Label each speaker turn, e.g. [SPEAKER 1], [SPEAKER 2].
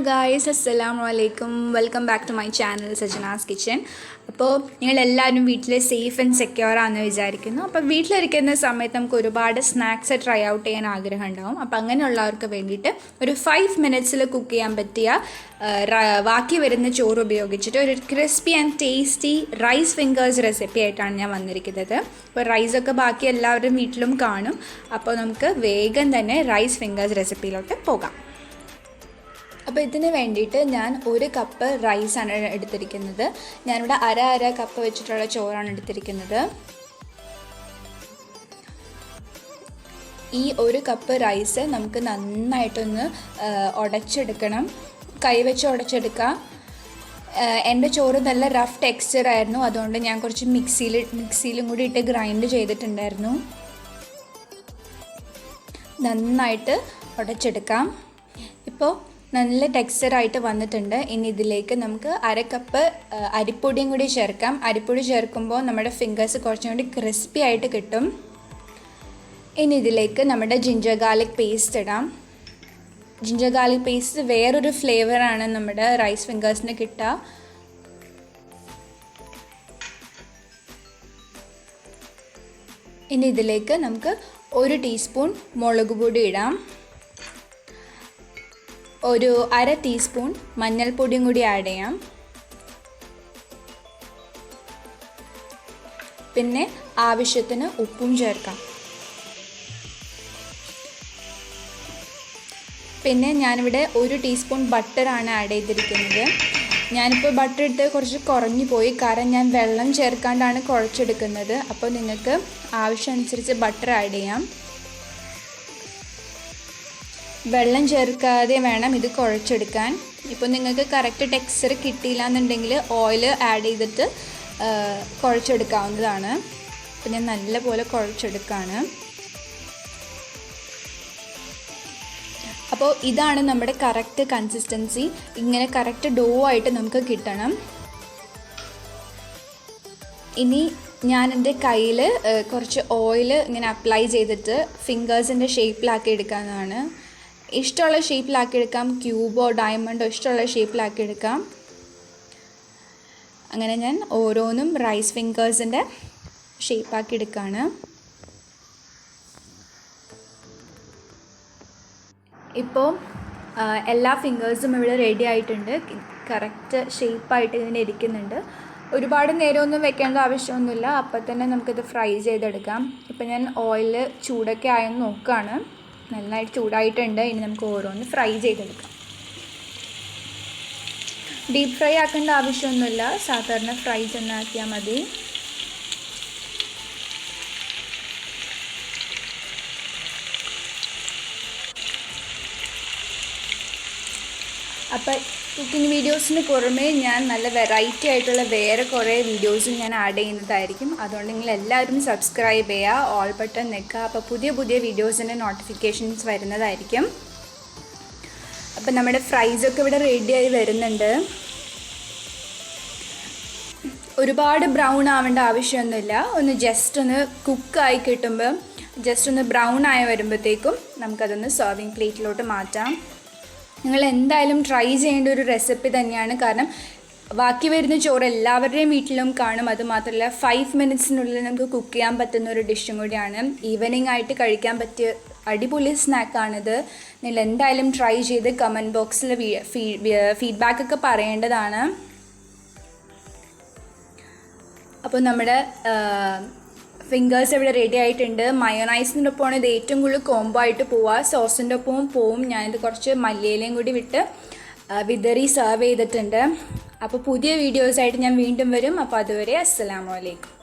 [SPEAKER 1] guys, assalamu alaikum. Welcome back to my channel Sajnaskitchen. അപ്പോൾ നിങ്ങളെല്ലാവരും വീട്ടിൽ സേഫ് ആൻഡ് സെക്യൂർ ആണെന്ന് വിചാരിക്കുന്നു. അപ്പോൾ വീട്ടിലിരിക്കുന്ന സമയത്ത് നമുക്ക് ഒരുപാട് സ്നാക്സ് ട്രൈ ഔട്ട് ചെയ്യാൻ ആഗ്രഹം ഉണ്ടാവും. അപ്പോൾ അങ്ങനെയുള്ളവർക്ക് വേണ്ടിയിട്ട് ഒരു 5 മിനിറ്റ്സിൽ കുക്ക് ചെയ്യാൻ പറ്റിയ ബാക്കി വരുന്ന ചോറ് ഉപയോഗിച്ചിട്ട് ഒരു crispy and tasty rice fingers recipe ആയിട്ടാണ് ഞാൻ വന്നിരിക്കുന്നത്. അപ്പോൾ റൈസൊക്കെ ബാക്കി എല്ലാവരും വീട്ടിലും കാണും. അപ്പോൾ നമുക്ക് വേഗം തന്നെ റൈസ് ഫിംഗേഴ്സ് റെസിപ്പിയിലോട്ട് പോകാം. അപ്പോൾ ഇതിന് വേണ്ടിയിട്ട് ഞാൻ 1 കപ്പ് റൈസാണ് എടുത്തിരിക്കുന്നത്. ഞാനിവിടെ അര കപ്പ് വെച്ചിട്ടുള്ള ചോറാണ് എടുത്തിരിക്കുന്നത്. ഈ 1 കപ്പ് റൈസ് നമുക്ക് നന്നായിട്ടൊന്ന് ഉടച്ചെടുക്കണം, കൈവച്ച് ഉടച്ചെടുക്കാം. എൻ്റെ ചോറ് നല്ല റഫ് ടെക്സ്ചർ ആയിരുന്നു, അതുകൊണ്ട് ഞാൻ കുറച്ച് മിക്സിയിലും കൂടി ഇട്ട് ഗ്രൈൻഡ് ചെയ്തിട്ടുണ്ടായിരുന്നു. നന്നായിട്ട് ഉടച്ചെടുക്കാം. ഇപ്പോൾ നല്ല ടെക്സ്ചറായിട്ട് വന്നിട്ടുണ്ട്. ഇനി ഇതിലേക്ക് നമുക്ക് 1 കപ്പ് അരിപ്പൊടിയും കൂടി ചേർക്കാം. അരിപ്പൊടി ചേർക്കുമ്പോൾ നമ്മുടെ ഫിംഗേഴ്സ് കുറച്ചും കൂടി ക്രിസ്പി ആയിട്ട് കിട്ടും. ഇനി ഇതിലേക്ക് നമ്മുടെ ജിഞ്ചർ ഗാർലിക് പേസ്റ്റ് ഇടാം. ജിഞ്ചർ ഗാർലിക് പേസ്റ്റ് വേറൊരു ഫ്ലേവറാണ് നമ്മുടെ റൈസ് ഫിംഗേഴ്സിന് കിട്ടുക. ഇനി ഇതിലേക്ക് നമുക്ക് 1 ടീസ്പൂൺ മുളക് പൊടി ഇടാം. ഒരു 1/2 ടീസ്പൂൺ മഞ്ഞൾപ്പൊടിയും കൂടി ആഡ് ചെയ്യാം. പിന്നെ ആവശ്യത്തിന് ഉപ്പും ചേർക്കാം. പിന്നെ ഞാനിവിടെ 1 ടീസ്പൂൺ ബട്ടറാണ് ആഡ് ചെയ്തിരിക്കുന്നത്. ഞാനിപ്പോൾ ബട്ടർ ഇട്ട് കുറച്ച് കുറഞ്ഞു പോയി, കാരണം ഞാൻ വെള്ളം ചേർക്കാണ്ടാണ് കുഴച്ചെടുക്കുന്നത്. അപ്പോൾ നിങ്ങൾക്ക് ആവശ്യമനുസരിച്ച് ബട്ടർ ആഡ് ചെയ്യാം. വെള്ളം ചേർക്കാതെ വേണം ഇത് കുഴച്ചെടുക്കാൻ. ഇപ്പോൾ നിങ്ങൾക്ക് കറക്റ്റ് ടെക്സ്ചർ കിട്ടിയില്ല എന്നുണ്ടെങ്കിൽ ഓയിൽ ആഡ് ചെയ്തിട്ട് കുഴച്ചെടുക്കാവുന്നതാണ്. അപ്പോൾ ഞാൻ നല്ലപോലെ കുഴച്ചെടുക്കുകയാണ്. അപ്പോൾ ഇതാണ് നമ്മുടെ കറക്റ്റ് കൺസിസ്റ്റൻസി. ഇങ്ങനെ കറക്റ്റ് ഡോ ആയിട്ട് നമുക്ക് കിട്ടണം. ഇനി ഞാൻ എൻ്റെ കയ്യിൽ കുറച്ച് ഓയിൽ ഇങ്ങനെ അപ്ലൈ ചെയ്തിട്ട് ഫിംഗേഴ്സിൻ്റെ ഷേപ്പിലാക്കി എടുക്കാവുന്നതാണ്. ഇഷ്ടമുള്ള ഷേപ്പിലാക്കി എടുക്കാം, ക്യൂബോ ഡയമണ്ടോ ഇഷ്ടമുള്ള ഷേപ്പിലാക്കി എടുക്കാം. അങ്ങനെ ഞാൻ ഓരോന്നും റൈസ് ഫിംഗേഴ്സിൻ്റെ ഷേപ്പാക്കി എടുക്കുകയാണ്. ഇപ്പോൾ എല്ലാ ഫിംഗേഴ്സും ഇവിടെ റെഡി ആയിട്ടുണ്ട്. കറക്റ്റ് ഷേപ്പായിട്ട് ഇങ്ങനെ ഇരിക്കുന്നുണ്ട്. ഒരുപാട് നേരമൊന്നും വെക്കേണ്ട ആവശ്യമൊന്നുമില്ല, അപ്പോൾ തന്നെ നമുക്കിത് ഫ്രൈ ചെയ്തെടുക്കാം. ഇപ്പോൾ ഞാൻ ഓയിൽ ചൂടൊക്കെ ആയെന്ന് നോക്കുകയാണ്. നന്നായിട്ട് ചൂടായിട്ടുണ്ട്. ഇനി നമുക്ക് ഓരോന്ന് ഫ്രൈ ചെയ്തെടുക്കാം. ഡീപ്പ് ഫ്രൈ ആക്കേണ്ട ആവശ്യമൊന്നുമില്ല, സാധാരണ ഫ്രൈ തന്നെ ആക്കിയാൽ മതി. അപ്പോൾ കുക്കിംഗ് വീഡിയോസിന് പുറമേ ഞാൻ നല്ല വെറൈറ്റി ആയിട്ടുള്ള വേറെ കുറേ വീഡിയോസും ഞാൻ ആഡ് ചെയ്യുന്നതായിരിക്കും. അതുകൊണ്ട് നിങ്ങൾ എല്ലാവരും സബ്സ്ക്രൈബ് ചെയ്യുക, ഓൾ ബട്ടൺ നിൽക്കുക. അപ്പോൾ പുതിയ വീഡിയോസിൻ്റെ നോട്ടിഫിക്കേഷൻസ് വരുന്നതായിരിക്കും. അപ്പോൾ നമ്മുടെ ഫ്രൈസൊക്കെ ഇവിടെ റെഡിയായി വരുന്നുണ്ട്. ഒരുപാട് ബ്രൗൺ ആവേണ്ട ആവശ്യമൊന്നുമില്ല. ഒന്ന് ജസ്റ്റ് ഒന്ന് കുക്കായി കിട്ടുമ്പോൾ ജസ്റ്റ് ഒന്ന് ബ്രൗൺ ആയി വരുമ്പോഴത്തേക്കും നമുക്കതൊന്ന് സെർവിങ് പ്ലേറ്റിലോട്ട് മാറ്റാം. നിങ്ങൾ എന്തായാലും ട്രൈ ചെയ്യേണ്ട ഒരു റെസിപ്പി തന്നെയാണ്, കാരണം ബാക്കി വരുന്ന ചോറ് എല്ലാവരുടെയും വീട്ടിലും കാണും. അതുമാത്രമല്ല 5 മിനിറ്റ്സിനുള്ളിൽ നമുക്ക് കുക്ക് ചെയ്യാൻ പറ്റുന്ന ഒരു ഡിഷും കൂടിയാണ്. ഈവനിങ് ആയിട്ട് കഴിക്കാൻ പറ്റിയ അടിപൊളി സ്നാക്കാണിത്. നിങ്ങൾ എന്തായാലും ട്രൈ ചെയ്ത് കമൻറ്റ് ബോക്സിൽ ഫീഡ്ബാക്കൊക്കെ പറയേണ്ടതാണ്. അപ്പോൾ നമ്മുടെ ഫിംഗേഴ്സ് ഇവിടെ റെഡി ആയിട്ടുണ്ട്. മയോനൈസിൻ്റെ ഒപ്പമാണ് ഇത് ഏറ്റവും കൂടുതൽ കോംബോ ആയിട്ട് പോവുക. സോസിൻ്റെ ഒപ്പവും പോവും. ഞാനിത് കുറച്ച് മല്ലിയിലയും കൂടി വിട്ട് വിതറി സെർവ് ചെയ്തിട്ടുണ്ട്. അപ്പോൾ പുതിയ വീഡിയോസായിട്ട് ഞാൻ വീണ്ടും വരും. അപ്പോൾ അതുവരെ അസ്സലാമു അലൈക്കും.